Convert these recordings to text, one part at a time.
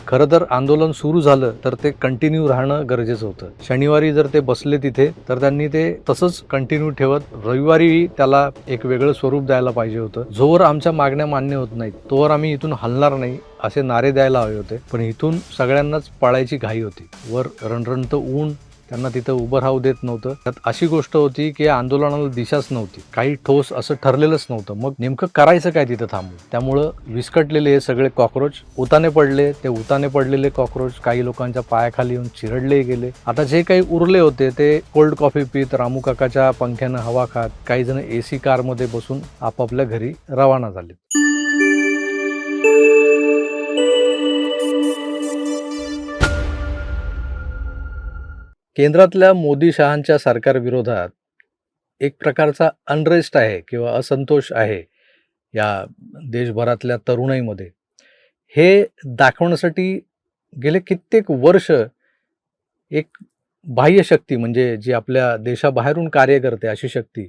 खरं तर आंदोलन सुरू झालं तर ते कंटिन्यू राहणं गरजेचं होतं. शनिवारी जर ते बसले तिथे तर त्यांनी ते तसंच कंटिन्यू ठेवत रविवारी त्याला एक वेगळं स्वरूप द्यायला पाहिजे होतं. जोवर आमच्या मागण्या मान्य होत नाहीत तोवर आम्ही इथून हलणार नाही असे नारे द्यायला हवे होते. पण इथून सगळ्यांनाच पळायची घाई होती. वर रणरणतं ऊन त्यांना तिथं उभं राहू देत नव्हतं. त्यात अशी गोष्ट होती की आंदोलनाला दिशाच नव्हती, काही ठोस असं ठरलेलंच नव्हतं. मग नेमकं करायचं काय तिथं थांबून? त्यामुळं विस्कटलेले हे सगळे कॉकरोच उताने पडले. ते उताने पडलेले कॉकरोच काही लोकांच्या पायाखाली येऊन चिरडले गेले. आता जे काही उरले होते ते कोल्ड कॉफी पीत, रामू काकाच्या पंख्यानं हवा खात, काही जण AC कारमध्ये बसून आपापल्या घरी रवाना झाले. केंद्रातल्या मोदी शहांच्या सरकारविरोधात एक प्रकारचा अनरेस्ट आहे किंवा असंतोष आहे या देशभरातल्या तरुणाईमध्ये. हे दाखवण्यासाठी गेले कित्येक वर्ष एक बाह्य शक्ती म्हणजे जी आपल्या देशाबाहेरून कार्य करते अशी शक्ती,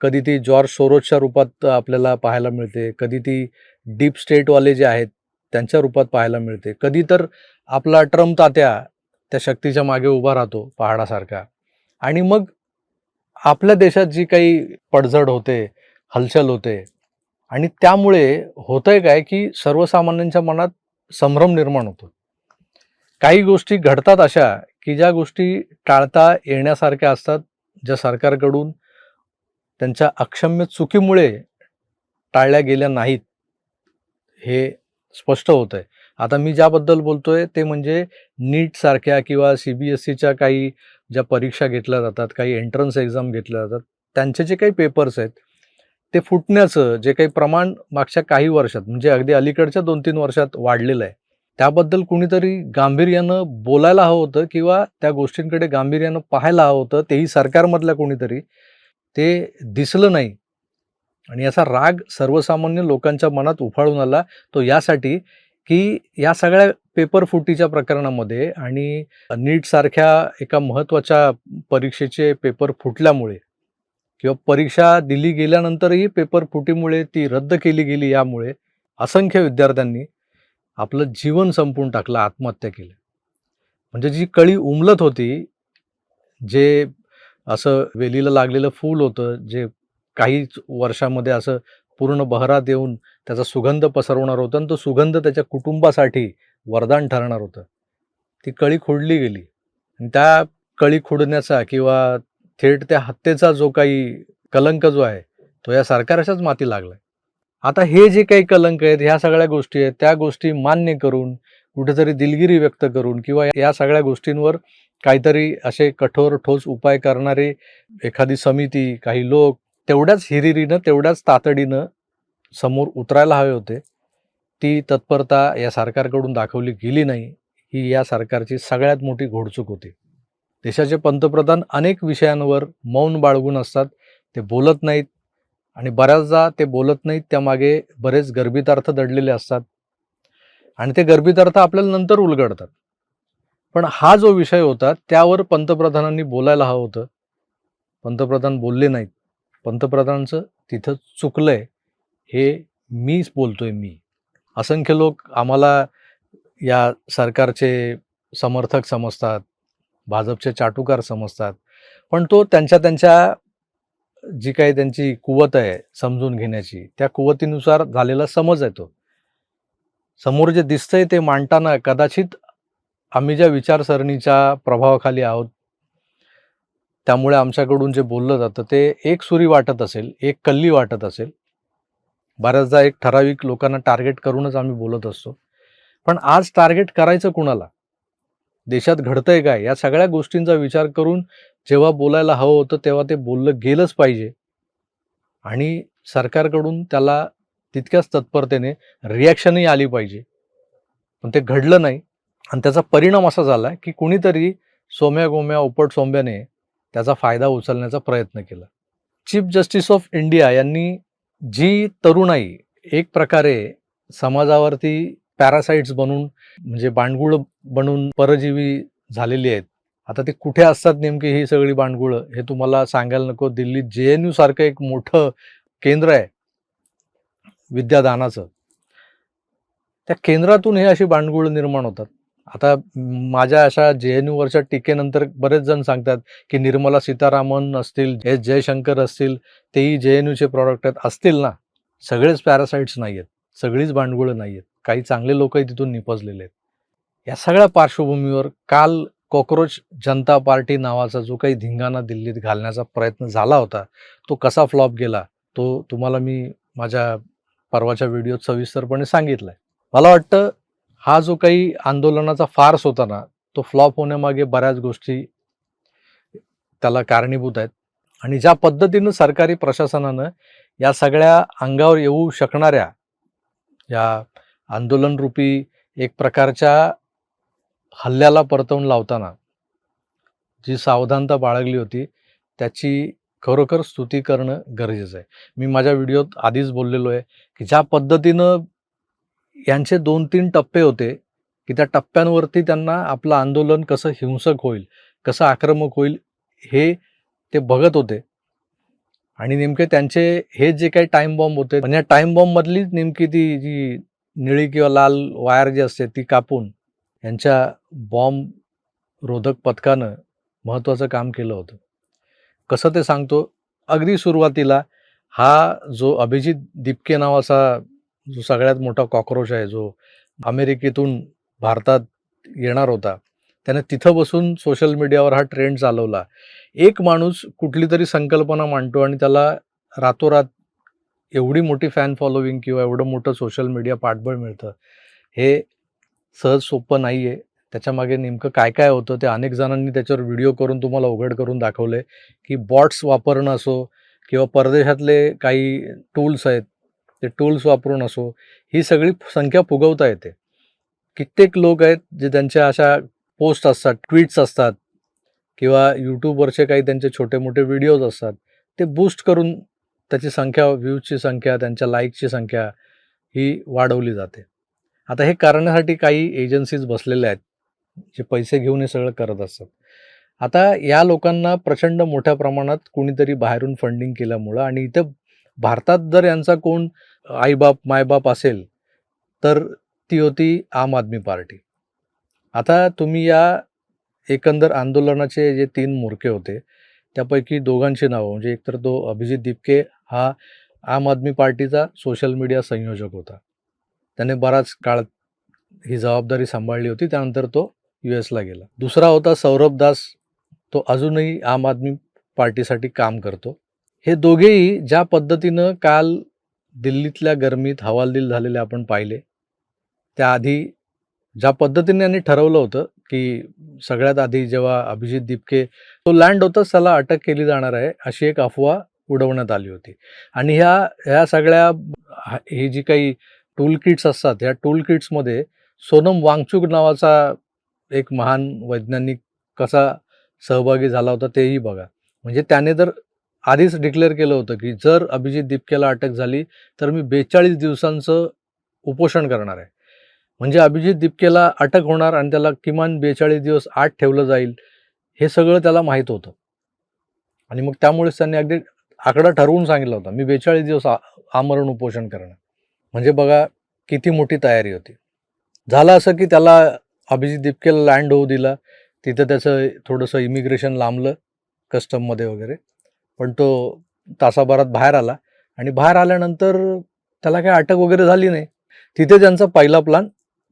कधी ती जॉर्ज सोरोसच्या रूपात आपल्याला पाहायला मिळते, कधी ती डीप स्टेटवाले जे आहेत त्यांच्या रूपात पाहायला मिळते, कधी तर आपला ट्रम्प तात्या त्या शक्तीच्या मागे उभा राहतो पहाडासारखा. आणि मग आपल्या देशात जी काही पडझड होते, हलचल होते आणि त्यामुळे होतंय काय की सर्वसामान्यांच्या मनात संभ्रम निर्माण होतो. काही गोष्टी घडतात अशा की ज्या गोष्टी टाळता येण्यासारख्या असतात, ज्या सरकारकडून त्यांच्या अक्षम्य चुकीमुळे टाळल्या गेल्या नाहीत, हे स्पष्ट होतंय. आता मी ज्याबद्दल बोलतोय ते म्हणजे नीटसारख्या किंवा CBSEच्या काही ज्या परीक्षा घेतल्या जातात, काही एंट्रन्स एक्झाम घेतल्या जातात, त्यांचे जे काही पेपर्स आहेत, ते फुटण्याचं जे काही प्रमाण मागच्या काही वर्षात म्हणजे अगदी अलीकडच्या 2-3 वर्षात वाढलेलं आहे. त्याबद्दल कुणीतरी गांभीर्यानं बोलायला हवं होतं किंवा त्या गोष्टींकडे गांभीर्यानं पाहायला हवं होतं, तेही सरकारमधल्या कोणीतरी. ते दिसलं नाही आणि याचा राग सर्वसामान्य लोकांच्या मनात उफाळून आला. तो यासाठी की या सगळ्या पेपर फुटीच्या प्रकरणामध्ये आणि नीटसारख्या एका महत्त्वाच्या परीक्षेचे पेपर फुटल्यामुळे किंवा परीक्षा दिली गेल्यानंतरही पेपर फुटीमुळे ती रद्द केली गेली, यामुळे असंख्य विद्यार्थ्यांनी आपलं जीवन संपवून टाकलं, आत्महत्या केल्या. म्हणजे जी कळी उमलत होती, जे असं वेलीला लागलेलं फूल होतं, जे काहीच वर्षामध्ये असं पूर्ण बहरात येऊन त्याचा सुगंध पसरवणार होतं आणि तो सुगंध त्याच्या कुटुंबासाठी वरदान ठरणार होतं. ती कळी खोडली गेली आणि त्या कळी खोडण्याचा किंवा थेट त्या हत्येचा जो काही कलंक जो आहे, तो या सरकारच्याच माथी लागलाय. आता हे जे काही कलंक आहेत, ह्या सगळ्या गोष्टी आहेत, त्या गोष्टी मान्य करून, कुठेतरी दिलगिरी व्यक्त करून किंवा या सगळ्या गोष्टींवर काहीतरी असे कठोर ठोस उपाय करणारे एखादी समिती, काही लोक तेवढ्याच हिरिरीनं, तेवढ्याच तातडीनं समोर उतरायला हवे होते. ती तत्परता या सरकारकडून दाखवली गेली नाही. ही या सरकारची सगळ्यात मोठी घोडचूक होती. देशाचे पंतप्रधान अनेक विषयांवर मौन बाळगून असतात. ते बोलत नाहीत आणि बऱ्याचदा ते बोलत नाहीत त्यामागे बरेच गर्भितार्थ दडलेले असतात आणि ते गर्भितार्थ आपल्याला नंतर उलगडतात. पण हा जो विषय होता त्यावर पंतप्रधानांनी बोलायला हवं होतं. पंतप्रधान बोलले नाहीत. पंतप्रधानांचं तिथं चुकलंय, हे मीच बोलतोय मी. असंख्य लोक आम्हाला या सरकारचे समर्थक समजतात, भाजपचे चाटुकार समजतात. पण तो त्यांच्या जी काही त्यांची कुवत आहे समजून घेण्याची, त्या कुवतीनुसार झालेला समज आहे तो. समोर जे दिसतंय ते मांडताना कदाचित आम्ही ज्या विचारसरणीच्या प्रभावाखाली आहोत, त्यामुळे आमच्याकडून जे बोललं जातं ते एकसुरी वाटत असेल, एक कल्ली वाटत असेल. बऱ्याचदा एक ठराविक लोकांना टार्गेट करूनच आम्ही बोलत असतो. पण आज टार्गेट करायचं कुणाला? देशात घडतंय काय? या सगळ्या गोष्टींचा विचार करून जेव्हा बोलायला हवं होतं, तेव्हा ते बोललं गेलंच पाहिजे आणि सरकारकडून त्याला तितक्याच तत्परतेने रिॲक्शनही आली पाहिजे. पण ते घडलं नाही आणि त्याचा परिणाम असा झाला की कुणीतरी सोम्या-गोम्या, उपट-सोंब्याने त्याचा फायदा उचलण्याचा प्रयत्न केला. चीफ जस्टिस ऑफ इंडिया यांनी जी तरुणाई एक प्रकारे समाजावरती पॅरासाइट्स बनून म्हणजे बांडगुळ बनून परजीवी झालेली आहेत. आता ते कुठे असतात नेमकी ही सगळी बांडगुळं हे तुम्हाला सांगायला नको. दिल्लीत JNU सारखं एक मोठं केंद्र आहे विद्यादानाचं. त्या केंद्रातून हे अशी बांडगुळ निर्माण होतात. आता माझ्या अशा JNUवरच्या टीकेनंतर बरेच जण सांगतात, की निर्मला सीतारामन असतील, एस जयशंकर असतील, तेही JNUचे प्रॉडक्ट आहेत. असतील ना, सगळेच पॅरासाइट्स नाहीयेत, सगळीच बांडगुळं नाहीयेत. काही चांगले लोकही तिथून निपजलेले आहेत. या सगळ्या पार्श्वभूमीवर काल कॉकरोच जनता पार्टी नावाचा जो काही धिंगाणा दिल्लीत घालण्याचा प्रयत्न झाला होता, तो कसा फ्लॉप गेला, तो तुम्हाला मी माझ्या परवाच्या व्हिडिओत सविस्तरपणे सांगितलंय. मला वाटतं हा जो काही आंदोलनाचा फार्स होता ना, तो फ्लॉप होण्यामागे बऱ्याच गोष्टी त्याला कारणीभूत आहेत. आणि ज्या पद्धतीनं सरकारी प्रशासनानं या सगळ्या अंगावर येऊ शकणाऱ्या या आंदोलनरूपी एक प्रकारच्या हल्ल्याला परतवून लावताना जी सावधानता बाळगली होती, त्याची खरोखर स्तुती करणं गरजेचं आहे. मी माझ्या व्हिडिओत आधीच बोललेलो आहे, की ज्या पद्धतीनं यांचे 2-3 टप्पे होते, की त्या टप्प्यांवरती त्यांना आपलं आंदोलन कसं हिंसक होईल, कसं आक्रमक होईल, हे ते बघत होते. आणि नेमके त्यांचे हे जे काही टाईम बॉम्ब होते, पण या टाईम बॉम्बमधलीच नेमकी ती जी निळी किंवा लाल वायर जी असते ती कापून यांच्या बॉम्ब रोधक पथकानं महत्त्वाचं काम केलं होतं. कसं ते सांगतो. अगदी सुरुवातीला हा जो अभिजित दिपके नावाचा जो सगळ्यात मोठा कॉकरोच आहे, जो अमेरिकेतून भारतात येणार होता, त्याने तिथं बसून सोशल मीडियावर हा ट्रेंड चालवला. एक माणूस कुठली तरी संकल्पना मांडतो आणि त्याला रातोरात एवढी मोठी फॅन फॉलोविंग किंवा एवढं मोठं सोशल मीडिया पाठबळ मिळतं, हे सहज सोपं नाही आहे. त्याच्यामागे नेमकं काय काय होतं ते अनेक जणांनी त्याच्यावर व्हिडिओ करून तुम्हाला उघड करून दाखवले, की बॉट्स वापरणं असो किंवा परदेशातले काही टूल्स आहेत, ते टूल्स वापरून असो, ही सगळी संख्या फुगवता येते. कित्येक लोक आहेत जे त्यांच्या अशा पोस्ट असतात, ट्वीट्स असतात किंवा YouTubeवरचे काही त्यांचे छोटे-मोठे व्हिडिओज असतात. ते बूस्ट करून त्याची संख्या, व्ह्यूजची संख्या, त्यांच्या लाईकची संख्या ही वाढवली जाते. आता हे करण्यासाठी काही एजन्सीज बसलेल्या आहेत, जे पैसे घेऊन हे सगळं करत असतात. आता या लोकांना प्रचंड मोठ्या प्रमाणात कुणीतरी बाहेरून फंडिंग केल्यामुळं आणि इथं भारतात जर यांचा कोण आई-बाप, मायबाप असेल, तर ती होती आम आदमी पार्टी. आता तुम्ही या एकंदर आंदोलनाचे जे 3 म्होरके होते, त्यापैकी दोघांची नावं म्हणजे एकतर तो अभिजित दिपके हा आम आदमी पार्टीचा सोशल मीडिया संयोजक होता. त्याने बराच काळ ही जबाबदारी सांभाळली होती. त्यानंतर तो यूएसला गेला. दुसरा होता सौरभ दास, तो अजूनही आम आदमी पार्टीसाठी काम करतो. हे दोघेही ज्या पद्धतीनं काल दिल्लीतल्या गरमीत हवालदिल झालेले आपण पाहिले. त्याआधी ज्या पद्धतीने त्यांनी ठरवलं होतं, की सगळ्यात आधी जेव्हा अभिजित दिपके तो लँड होताच त्याला अटक केली जाणार आहे, अशी एक अफवा उडवण्यात आली होती. आणि ह्या सगळ्या ही जी काही टूल किट्स असतात, ह्या टूल किट्समध्ये सोनम वांगचुक नावाचा एक महान वैज्ञानिक कसा सहभागी झाला होता तेही बघा. म्हणजे त्याने तर आधीच डिक्लेअर केलं होतं, की जर अभिजित दिपकेला अटक झाली, तर मी 42 दिवसांचं उपोषण करणार आहे. म्हणजे अभिजित दिपकेला अटक होणार आणि त्याला किमान 42 दिवस आत ठेवलं जाईल, हे सगळं त्याला माहीत होतं. आणि मग त्यामुळेच त्यांनी अगदी आकडा ठरवून सांगितला होता, मी 42 दिवस आमरण उपोषण करणार. म्हणजे बघा किती मोठी तयारी होती. झालं असं, की त्याला अभिजित दिपकेला लँड होऊ दिला. तिथं त्याचं थोडंसं इमिग्रेशन लांबलं कस्टममध्ये वगैरे. पण तो तासाभरात बाहेर आला आणि बाहेर आल्यानंतर त्याला काही अटक वगैरे झाली नाही. तिथे त्यांचा पहिला प्लॅन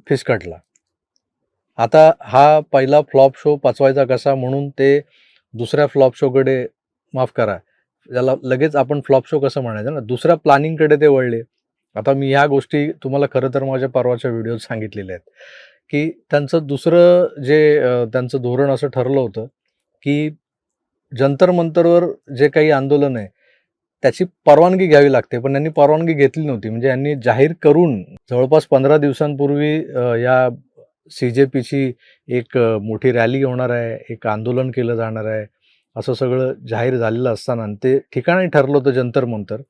फिसकटला. आता हा पहिला फ्लॉप शो पचवायचा कसा म्हणून ते दुसऱ्या फ्लॉप शोकडे, माफ करा, त्याला लगेच आपण फ्लॉप शो कसं म्हणायचं ना, दुसऱ्या प्लॅनिंगकडे ते वळले. आता मी ह्या गोष्टी तुम्हाला खरं तर माझ्या परवाच्या व्हिडिओत सांगितलेल्या आहेत, की त्यांचं दुसरं जे त्यांचं धोरण असं ठरलं होतं, की जंतर मंतरवर जे काही आंदोलन आहे, त्याची परवानगी घ्यावी लागते. पण यांनी परवानगी घेतली नव्हती. म्हणजे यांनी जाहीर करून जवळपास 15 दिवसांपूर्वी या CJPची एक मोठी रॅली होणार आहे, एक आंदोलन केलं जाणार आहे, असं सगळं जाहीर झालेलं असताना आणि ते ठिकाणी ठरलं होतं जंतर मंतर.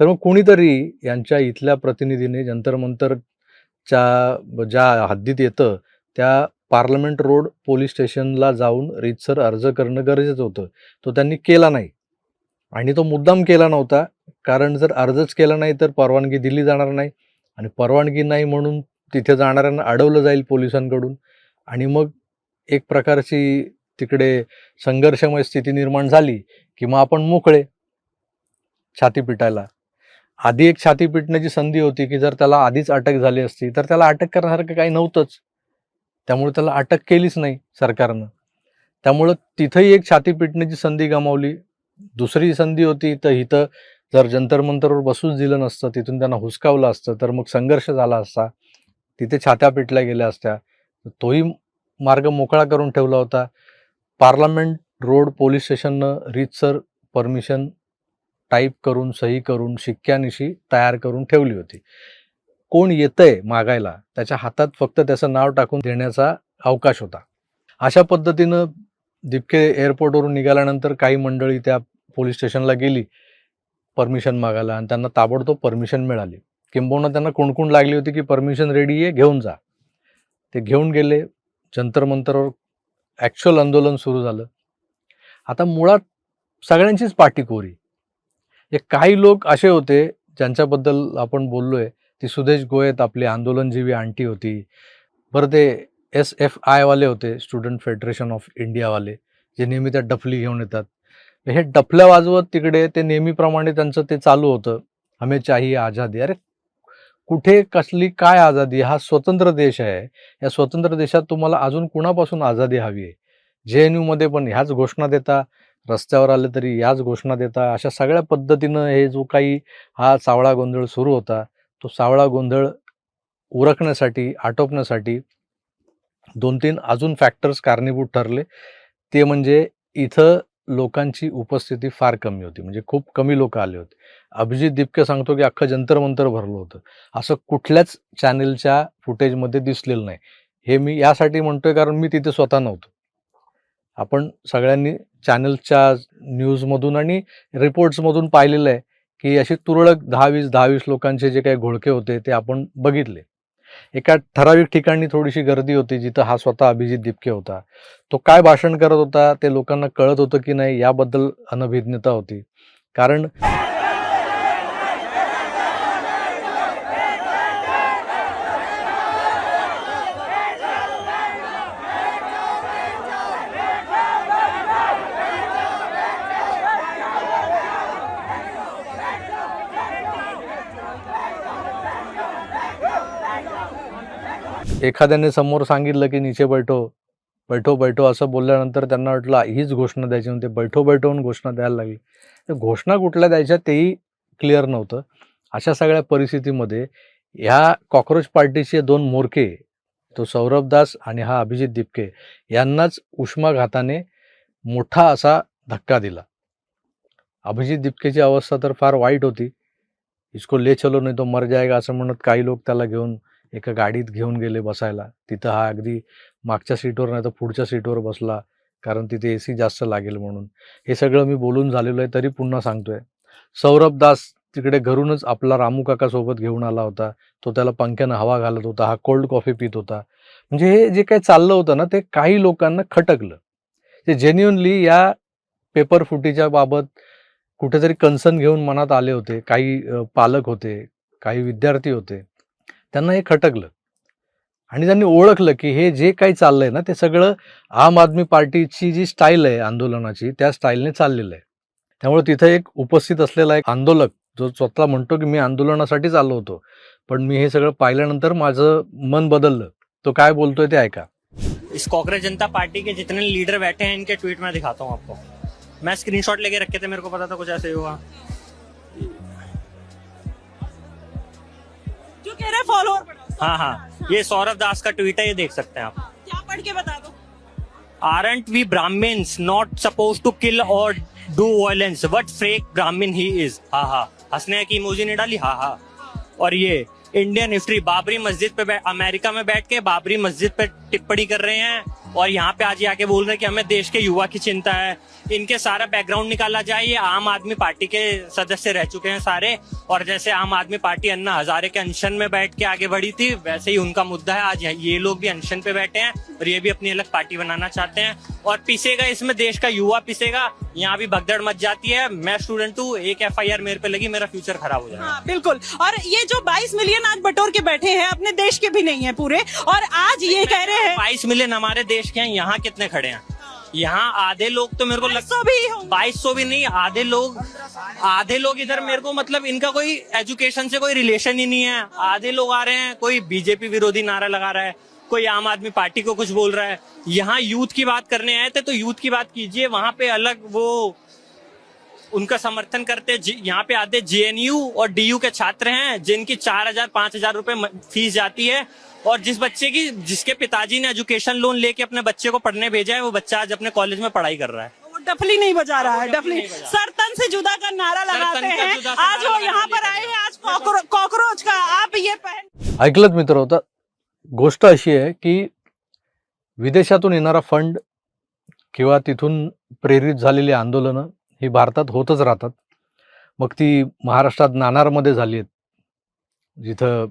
तर मग कुणीतरी यांच्या इथल्या प्रतिनिधीने जंतर मंतरच्या ज्या हद्दीत येतं, त्या पार्लमेंट रोड पोलीस स्टेशनला जाऊन रीतसर अर्ज करणं गरजेचं होतं. तो त्यांनी केला नाही. आणि तो मुद्दाम केला नव्हता. कारण जर अर्जच केला नाही तर परवानगी दिली जाणार नाही आणि परवानगी नाही म्हणून तिथे जाणाऱ्यांना अडवलं जाईल पोलिसांकडून आणि मग एक प्रकारची तिकडे संघर्षमय स्थिती निर्माण झाली की मग आपण मोकळे छाती पिटायला. आधी एक छाती पिटण्याची संधी होती की जर त्याला आधीच अटक झाली असती तर त्याला अटक करण्यासारखं काही नव्हतंच, त्यामुळे त्याला अटक केलीच नाही सरकारनं. त्यामुळं तिथंही एक छाती पिटण्याची संधी गमावली. दुसरी संधी होती तर इथं जर जंतर मंतरवर बसूच दिलं नसतं, तिथून त्यांना हुसकावलं असतं तर मग संघर्ष झाला असता, तिथे छात्या पिटल्या गेल्या असत्या. तोही मार्ग मोकळा करून ठेवला होता. पार्लमेंट रोड पोलीस स्टेशननं रीतसर परमिशन टाईप करून, सही करून, शिक्क्यानिशी तयार करून ठेवली होती. कोण येतंय मागायला त्याच्या हातात फक्त त्याचं नाव टाकून देण्याचा अवकाश होता. अशा पद्धतीनं दिपके एअरपोर्टवरून निघाल्यानंतर काही मंडळी त्या पोलीस स्टेशनला गेली परमिशन मागायला आणि त्यांना ताबडतोब परमिशन मिळाली. किंबहुना त्यांना कुणकुण लागली होती की परमिशन रेडी आहे, घेऊन जा. ते घेऊन गेले. जंतर मंतरवर ॲक्च्युअल आंदोलन सुरू झालं. आता मुळात सगळ्यांचीच पाठीकोरी. हे काही लोक असे होते ज्यांच्याबद्दल आपण बोललोय, ती सुदेश गोयत आपली आंदोलनजीवी आंटी होती. बरं ते SFI वाले होते, स्टुडंट फेडरेशन ऑफ इंडियावाले, जे नेहमी त्या डफली घेऊन येतात. हे डफल्या वाजवत तिकडे ते नेहमीप्रमाणे त्यांचं ते चालू होतं, हमें चाहिए आझादी. अरे कुठे कसली काय आझादी? हा स्वतंत्र देश आहे. या स्वतंत्र देशात तुम्हाला अजून कुणापासून आझादी हवी आहे? JNU मध्ये पण ह्याच घोषणा देता, रस्त्यावर आले तरी याच घोषणा देता. अशा सगळ्या पद्धतीनं हे जो काही हा सावळा गोंधळ सुरू होता, तो सावळा गोंधळ उरकण्यासाठी, आटोपण्यासाठी 2-3 अजून फॅक्टर्स कारणीभूत ठरले. ते म्हणजे इथं लोकांची उपस्थिती फार कमी होती, म्हणजे खूप कमी लोक आले होते. अभिजित दिपके सांगतो की अख्खं जंतर मंतर भरलं होतं. असं कुठल्याच चॅनेलच्या फुटेजमध्ये दिसलेलं नाही. हे मी यासाठी म्हणतोय कारण मी तिथे स्वतः नव्हतो. आपण सगळ्यांनी चॅनलच्या न्यूजमधून आणि रिपोर्ट्समधून पाहिलेलं आहे की अशी तुरळक 10-20 लोकांचे जे काही घोळके होते ते आपण बघितले. एका ठराविक ठिकाणी थोडीशी गर्दी होती जिथं हा स्वतः अभिजित दिपके होता. तो काय भाषण करत होता ते लोकांना कळत होतं की नाही याबद्दल अनभिज्ञता होती. कारण एखाद्याने समोर सांगितलं की नीचे बैठो, बैठो बैठो असं बोलल्यानंतर त्यांना वाटलं हीच घोषणा द्यायची म्हणते, बैठो बैठो म्हणून घोषणा द्यायला लागली. तर घोषणा कुठल्या द्यायच्या तेही क्लिअर नव्हतं. अशा सगळ्या परिस्थितीमध्ये ह्या कॉकरोच पार्टीचे 2 म्होरके, तो सौरभ दास आणि हा अभिजित दिपके यांनाच उष्माघाताने मोठा असा धक्का दिला. अभिजित दिपकेची अवस्था तर फार वाईट होती. इसको ले चलो नहीं तो मर जाएगा असं म्हणत काही लोक त्याला घेऊन एका गाडीत घेऊन गेले बसायला. तिथं हा अगदी मागच्या सीटवर नाही तर पुढच्या सीटवर बसला, कारण तिथे AC जास्त लागेल म्हणून. हे सगळं मी बोलून झालेलं आहे तरी पुन्हा सांगतोय. सौरभ दास तिकडे घरूनच आपला रामू काका सोबत घेऊन आला होता. तो त्याला पंख्यानं हवा घालत होता. हा कोल्ड कॉफी पित होता. म्हणजे हे जे काही चाललं होतं ना ते काही लोकांना खटकलं. ते जेन्युइनली या पेपर फुटीच्या बाबत कुठेतरी कन्सर्न घेऊन मनात आले होते. काही पालक होते, काही विद्यार्थी होते. त्यांना हे खटकलं आणि त्यांनी ओळखलं की हे जे काही चाललंय ना ते सगळं आम आदमी पार्टीची जी स्टाईल आहे आंदोलनाची त्या स्टाईलने चाललेलं आहे. त्यामुळे तिथे एक उपस्थित असलेला एक आंदोलक जो स्वतः म्हणतो की मी आंदोलनासाठीच आलो होतो, पण मी हे सगळं पाहिल्यानंतर माझं मन बदललं. तो काय बोलतोय ते ऐका. इस कांग्रेस जनता पार्टी के जितने लीडर बैठे हैं इनके ट्वीट मैं दिखाता हूँ आपको. मैं स्क्रीनशॉट लेके रखे थे, मेरे को पता था कुछ ऐसे ही हुआ. जो कह रहा है फॉलोअर. हाँ, ये सौरभ दास का ट्वीट है, ये देख सकते हैं आप. क्या पढ़ के बता दो. Aren't we Brahmins not supposed to kill or do violence? What fake Brahmin he is. हा हंसने की इमोजी ने डाली. हा. और ये इंडियन हिस्ट्री, बाबरी मस्जिद पे अमेरिका में बैठ के बाबरी मस्जिद पे टिप्पणी कर रहे हैं और यहाँ पे आज ये आके बोल रहे हैं कि हमें देश के युवा की चिंता है। इनके सारा बैकग्राउंड निकाला जाए, ये आम आदमी पार्टी के सदस्य रह चुके हैं सारे, और जैसे आम आदमी पार्टी अन्ना हजारे के अनशन में बैठ के आगे बढ़ी थी, वैसे ही उनका मुद्दा है। आज ये लोग भी अनशन पे बैठे हैं और ये भी अपनी अलग पार्टी बनाना चाहते हैं, और पिसेगा इसमें देश का युवा पिसेगा। यहाँ भी भगदड़ मच जाती है। मैं स्टूडेंट हूँ, एक FIR मेरे पे लगी, मेरा फ्यूचर खराब हो जाएगा। हाँ बिल्कुल। और ये जो 22 मिलियन आज बटोर के बैठे हैं, अपने देश के भी नहीं है पूरे, और आज ये कह रहे हैं 22 मिलियन हमारे देश के हैं, यहाँ कितने खड़े हैं? यहाँ आधे लोग तो मेरे को 2200 भी होंगे। 2200 भी नहीं, आधे लोग इधर मेरे को मतलब इनका कोई एजुकेशन से कोई रिलेशन ही नहीं है। आधे लोग आ रहे हैं, कोई बीजेपी विरोधी नारा लगा रहा है, कोई आम आदमी पार्टी को कुछ बोल रहा है। यहाँ यूथ की बात करने आए थे तो यूथ की बात कीजिए, वहां पे अलग वो उनका समर्थन करते। यहाँ पे आधे JNU और DU के छात्र हैं जिनकी 4,000-5,000 रुपए फीस जाती है, और जिसके पिताजी ने एजुकेशन लोन लेके अपने बच्चे को पढ़ने भेजा है, वो बच्चा आज अपने कॉलेज में पढ़ाई कर रहा है। वो डफली नहीं बजा रहा है, डफली डफली नहीं बजा। सर तन से जुदा का नारा लगाते तन का हैं। जुदा से आज नारा वो लगाने यहाँ पर के आए हैं, आज कॉकरोच का आप ये पहन। ऐकलत मित्र होता, गोष्ट अशी आहे की विदेशातून येणारा फंड किंवा तिथून प्रेरित झालेली आंदोलनं ही भारतात होतच राहतात. मग ती महाराष्ट्रात नाणारमध्ये झाली आहेत, जिथं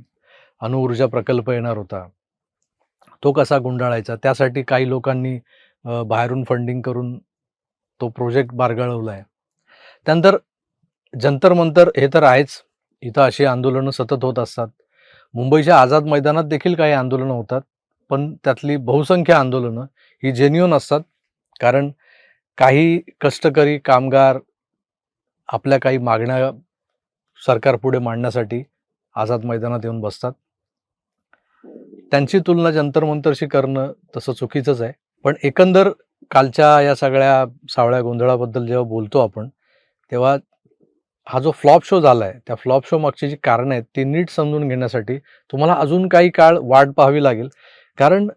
अणुऊर्जा प्रकल्प येणार होता, तो कसा गुंडाळायचा त्यासाठी काही लोकांनी बाहेरून फंडिंग करून तो प्रोजेक्ट बारगळवला आहे. त्यानंतर जंतर मंतर हे तर आहेच, इथं अशी आंदोलनं सतत होत असतात. मुंबईच्या आझाद मैदानात देखील काही आंदोलनं होतात, पण त्यातली बहुसंख्य आंदोलनं ही जेन्युइन असतात. कारण काही कष्टकरी कामगार आपल्या काही मागण्या सरकारपुढे मांडण्यासाठी आझाद मैदानात येऊन बसतात. त्यांची तुलना जंतर मंतरशी करणं तसं चुकीचंच आहे. पण एकंदर कालच्या या सगळ्या सावळ्या गोंधळाबद्दल जेव्हा बोलतो आपण, तेव्हा हा जो फ्लॉप शो झाला आहे, त्या फ्लॉप शो मागची जी कारणं आहेत ती नीट समजून घेण्यासाठी तुम्हाला अजून काही काळ वाट पाहावी लागेल. कारण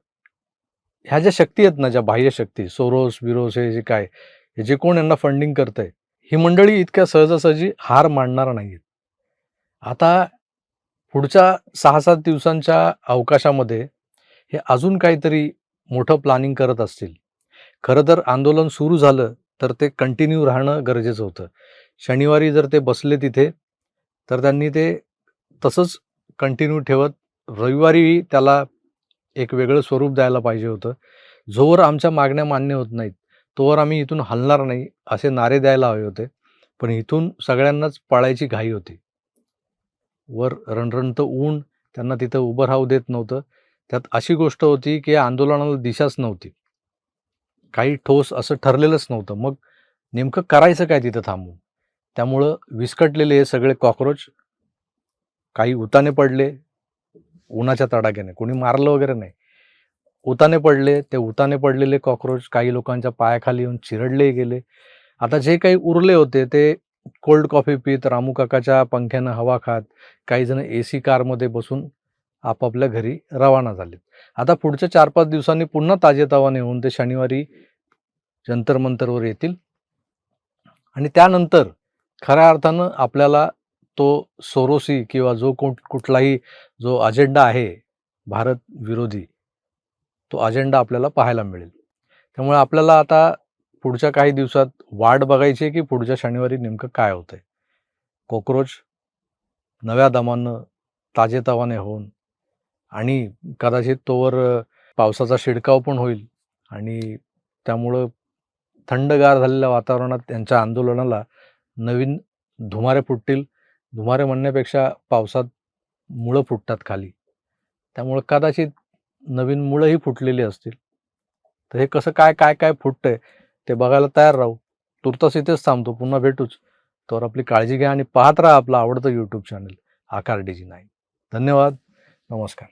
ह्या ज्या शक्ती आहेत ना, ज्या बाह्य शक्ती, सोरोस बिरोस हे जे काय, हे जे कोण यांना फंडिंग करतंय, ही मंडळी इतक्या सहजासहजी हार मानणार नाहीत. आता पुढच्या 6-7 दिवसांच्या अवकाशामध्ये हे अजून काहीतरी मोठं प्लॅनिंग करत असतील. खरं तर आंदोलन सुरू झालं तर ते कंटिन्यू राहणं गरजेचं होतं. शनिवारी जर ते बसले तिथे तर त्यांनी ते तसंच कंटिन्यू ठेवत रविवारी त्याला एक वेगळं स्वरूप द्यायला पाहिजे होतं. जोवर आमच्या मागण्या मान्य होत नाहीत तोवर आम्ही इथून हलणार नाही असे नारे द्यायला हवे होते. पण इथून सगळ्यांनाच पळायची घाई होती. वर रणरणतं ऊन त्यांना तिथं उभं राहू देत नव्हतं. त्यात अशी गोष्ट होती की या आंदोलनाला दिशाच नव्हती, काही ठोस असं ठरलेलंच नव्हतं. मग नेमकं करायचं काय तिथं थांबून? त्यामुळं विस्कटलेले हे सगळे कॉकरोच काही उताने पडले उन्हाच्या तडाख्याने, कोणी मारलं वगैरे नाही, उताने पडले. ते उताने पडलेले कॉकरोच काही लोकांच्या पायाखाली येऊन चिरडले गेले. आता जे काही उरले होते ते कोल्ड कॉफी पीत, रामू काकाच्या पंख्यानं हवा खात, काही जण AC कारमध्ये बसून आपापल्या घरी रवाना झालेत. आता पुढच्या 4-5 दिवसांनी पुन्हा ताजेतवाने होऊन ते शनिवारी जंतर मंतरवर येतील आणि त्यानंतर खऱ्या अर्थानं आपल्याला तो सोरोसी किंवा जो कुठलाही जो अजेंडा आहे भारत विरोधी, तो अजेंडा आपल्याला पाहायला मिळेल. त्यामुळे आपल्याला आता पुढच्या काही दिवसात वाट बघायची आहे की पुढच्या शनिवारी नेमकं काय होतंय. कॉकरोच नव्या दमानं ताजेतवाने होऊन आणि कदाचित तोवर पावसाचा शिडकाव पण होईल आणि त्यामुळं थंडगार झालेल्या वातावरणात त्यांच्या आंदोलनाला नवीन धुमारे फुटतील. धुमारे म्हणण्यापेक्षा पावसात मुळं फुटतात खाली, त्यामुळं कदाचित नवीन मुळंही फुटलेली असतील. तर हे कसं काय फुटतंय ते बघायला तयार राहू. तुर्तास इथेच थांबतो, पुन्हा भेटूच. तर आपली काळजी घ्या आणि पाहत राहा आपलं आवडतं YouTube चॅनल आकार DG9. धन्यवाद. नमस्कार.